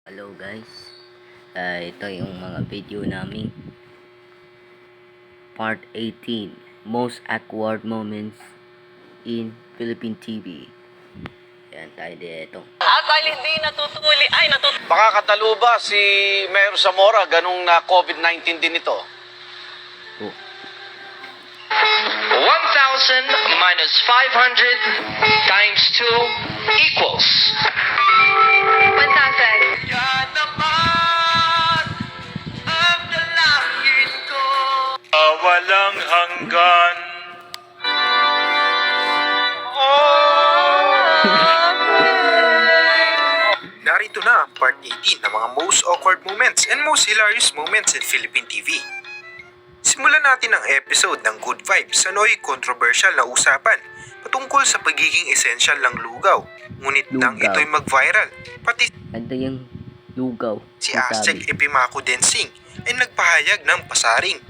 Hello guys, ito yung mga video namin Part 18 Most Awkward Moments in Philippine TV. Yan tayo dito. At dahil hindi natutuli, Makakatalo ba si Mayor Zamora ganung na COVID-19 din ito? Oh, 1,000 minus 500 times 2 equals 1,000. Yan naman ang dalangin ko. Walang hanggan. Narito na ang part 18 ng mga most awkward moments and most hilarious moments in Philippine TV. Simulan natin ang episode ng Good Vibes sa noy controversial na usapan patungkol sa pagiging essential ng lugaw. Ngunit nang Lugaw. ito'y mag-viral, pati ando yung lugaw. si Ang Aztec sabi. Epimaco Densing ay nagpahayag ng pasaring.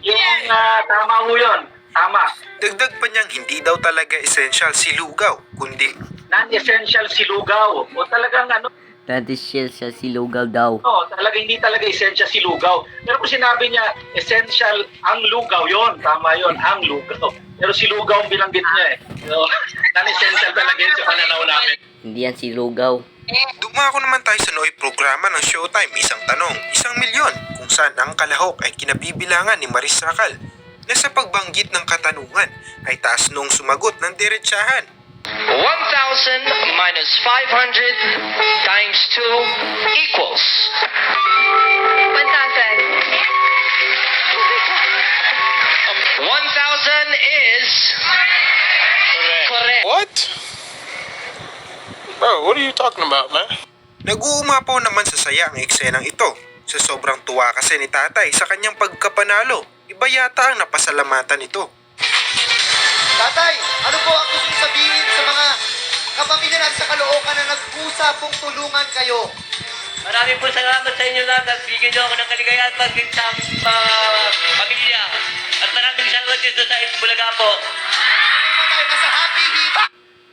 Yung tama ho yun. Tama. Dagdag pa niyang hindi daw talaga essential si lugaw, kundi Non-essential si lugaw. O talagang Dati siya si lugaw daw. talaga hindi talaga essential si lugaw. Pero kung sinabi niya essential ang lugaw, yon tama yon ang lugaw. Pero si lugaw ang binanggit niya eh. So, non-essential talaga yun sa pananaw namin. Hindi yan si lugaw. dumako naman tayo sa noy programa ng Showtime, Isang Tanong, Isang Milyon, kung saan ang kalahok ay kinabibilangan ni Maris Racal na sa pagbanggit ng katanungan ay taas noong sumagot ng diretsahan. 1,000 minus 500 times 2 equals 1,000. 1,000 is correct. What? Bro, what are you talking about, man? Nag-uumapaw naman sa saya ang eksenang ito. Sa sobrang tuwa kasi ni tatay sa kanyang pagkapanalo, iba yata ang napasalamatan nito. Tatay, ano po ang gusto sabihin sa mga kapamilya natin sa Caloocan na nagpusa pong tulungan kayo? Maraming po salamat sa inyo lahat at bigyan niyo ako ng kaligayahan pagdating sa aming pamilya. At maraming salamat dito sa Bulaga po. Ano po tayo nasa happy hip?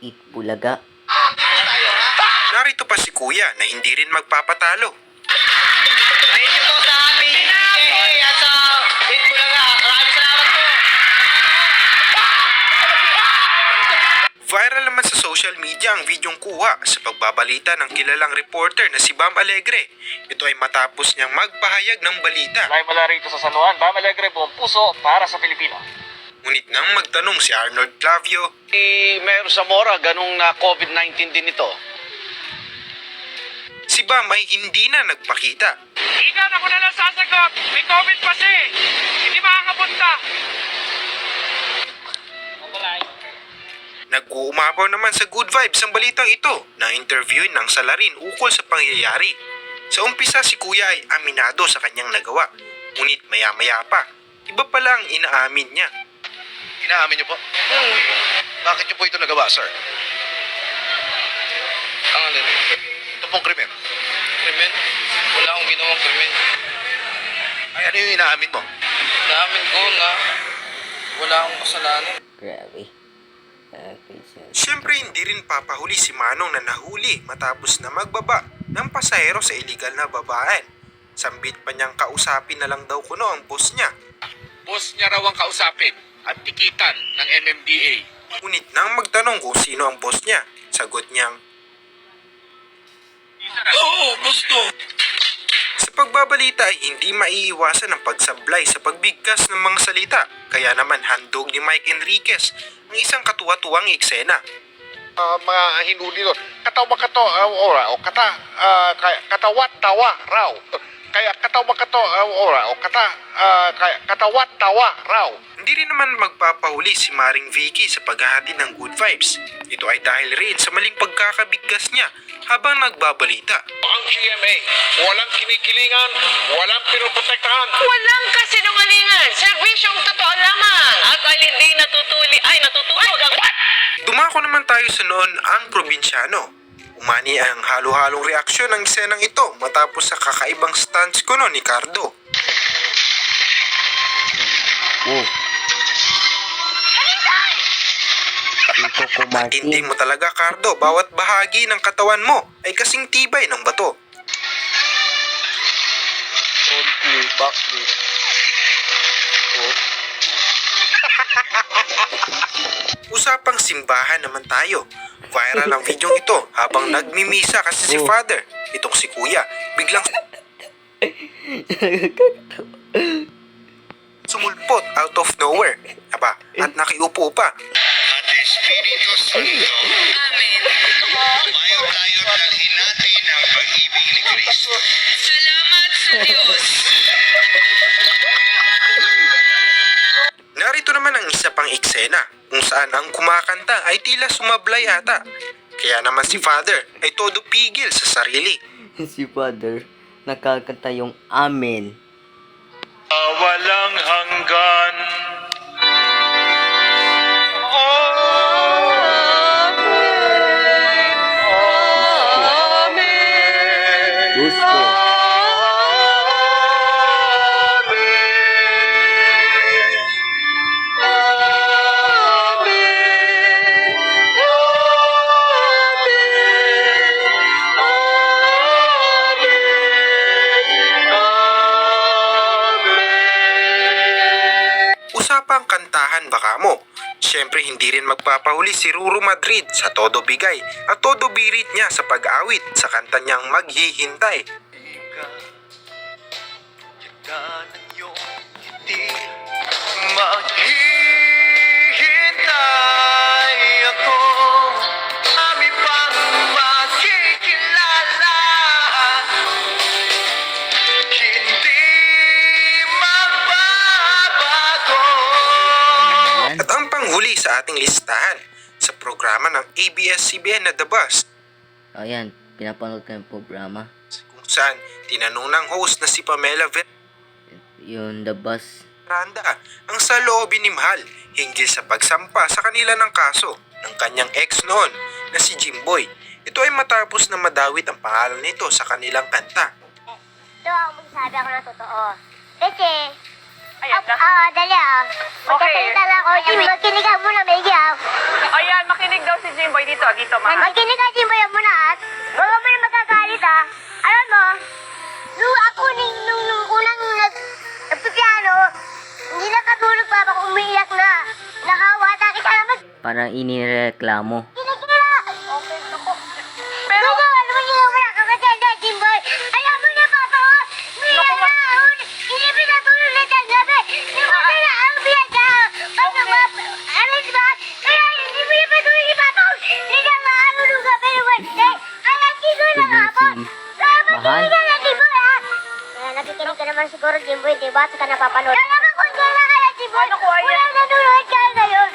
Itbulaga. Happy po tayo, ha? Narito pa si kuya na hindi rin magpapatalo. Thank you po sa aming at sa Bulaga. Maraming salamat po. Viral naman sa social media ang videong kuha sa pagbabalita ng kilalang reporter na si Bam Alegre. Ito ay matapos niyang magpahayag ng balita. Live mula rito sa San Juan, Bam Alegre, buong puso para sa Pilipino. Ngunit nang magtanong si Arnold Clavio, si Mayor Zamora ganung na COVID-19 din ito? Si Bam ay hindi na nagpakita. Ikan ako na lang sasagot. May COVID pa siya eh. Hindi makakapunta. Nag-uumapaw naman sa Good Vibes ang balitang ito na interviewin ng salarin ukol sa pangyayari. Sa umpisa si kuya ay aminado sa kanyang nagawa. Ngunit maya-maya pa, iba pala ang inaamin niya. Inaamin niyo po? Bakit niyo po ito nagawa, sir? Ang alin? Ito pong krimen. Krimen? Wala akong ginawang krimen. Ay, ano yung inaamin mo? Inaamin ko na wala akong kasalanan. Grabe. Okay, so, Siyempre hindi rin papahuli si Manong na nahuli matapos na magbaba ng pasahero sa iligal na babaan. Sambit pa niyang kausapin na lang daw kuno ang boss niya. Boss niya raw ang kausapin at tikitan ng MMDA. Ngunit nang magtanong kung sino ang boss niya, sagot niyang, Oo, gusto. sa pagbabalita ay hindi maiiwasan ang pagsablay sa pagbigkas ng mga salita. Kaya naman handog ni Mike Enriquez ang isang katuwa-tuwang eksena. Mga hinuli doon. Katawat-tawa raw. Kaya katawat-tawa raw. Hindi rin naman magpapahuli si Maring Vicky sa paghahatid ng Good Vibes. Ito ay dahil rin sa maling pagkakabigkas niya habang nagbabalita. Ang GMA, walang kinikilingan, walang pinoprotektahan. Walang kasinungalingan. Serbisyong totoo lamang. At dahil hindi natutuli, natutulog ang... Dumako naman tayo sa noon ang probinsyano. Umani ang halo-halong reaksyon ng eksenang ito matapos sa kakaibang stunts ko ni Cardo. oh. Si Coco Matindi Martin. mo talaga, Cardo. Bawat bahagi ng katawan mo ay kasing tibay ng bato. backflip. Oh. Usapang simbahan naman tayo. Viral ang video ito habang nagmimisa kasi si Oh. Father, itong si Kuya, biglang sumulpot out of nowhere. Aba, at nakiupo pa. At Espiritu Santo. Amen. Tumayo tayo at dalhin natin ang pag-ibig ni Kristo. Salamat sa Diyos. Narito naman ang isa pang eksena kung saan ang kumakanta ay tila sumablay ata. Kaya naman si Father ay todo pigil sa sarili. Si Father, nakakanta yung Amen. Walang hanggan. Gusto. Usapang kantahan baka mo. Siyempre hindi rin magpapahuli si Ruru Madrid sa todo bigay at todo birit niya sa pag-awit sa kanta niyang Maghihintay. Maghihintay ako. Kami pang makikilala. Hindi magbabago. Yan. At ang panghuli sa ating listahan sa programa ng ABS-CBN na The Bus, Ayan, pinapanood ko yung programa. kung saan tinanong ng host na si Pamela Yung The Bus. Veranda ang saloobin ni Mahal hinggil sa pagsampa sa kanila ng kaso ng kanyang ex noon na si Jimboy. Ito ay matapos na madawit ang pangalan nito sa kanilang kanta. Ito ang magsasabi ako ng totoo. Kasi, Ayan na. dali magkasalita lang ako. Jimmy, magkinig ka muna, Maggie Ayan, makinig daw si Jimboy dito. Dito, Magkinig ka, Jimmy, muna Huwag mo na magkagalit Alam mo, nung ako nung unang nagpipiano, hindi nakatulog pa ako, umiiyak na. Nakawa, takit ka naman. Parang inireklamo. Kinagila! Okay, ako. Pero, ano mo yung wala ka kasi, Jimboy? Alam mo na, Papa, hindi na pinatulog na dyan gabi. Hindi mo na ang biyaga. Ano ba? Ano ba? Kaya hindi mo na pinatulog ni Papa. Hindi na maano nung gabi ng Wednesday. Alam ko na hapon. Kaya Mahal. makinig ka na, Jimboy, Kaya nakikinig ka naman siguro, Jimboy, di ba? Saka napapanood. Kaya naman kung kailan ka na, Jimboy. Ano ko, ayan? Wala na nunod ka ngayon.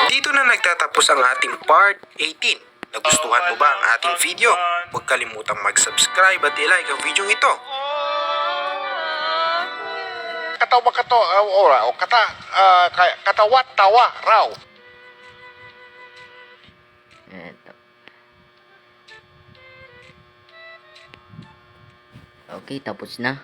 Dito na nagtatapos ang ating part 18. Nagustuhan mo ba ang ating video? Huwag kalimutang mag-subscribe at i-like ang video ito. Katawat tawa raw. Eto. Okay, tapos na.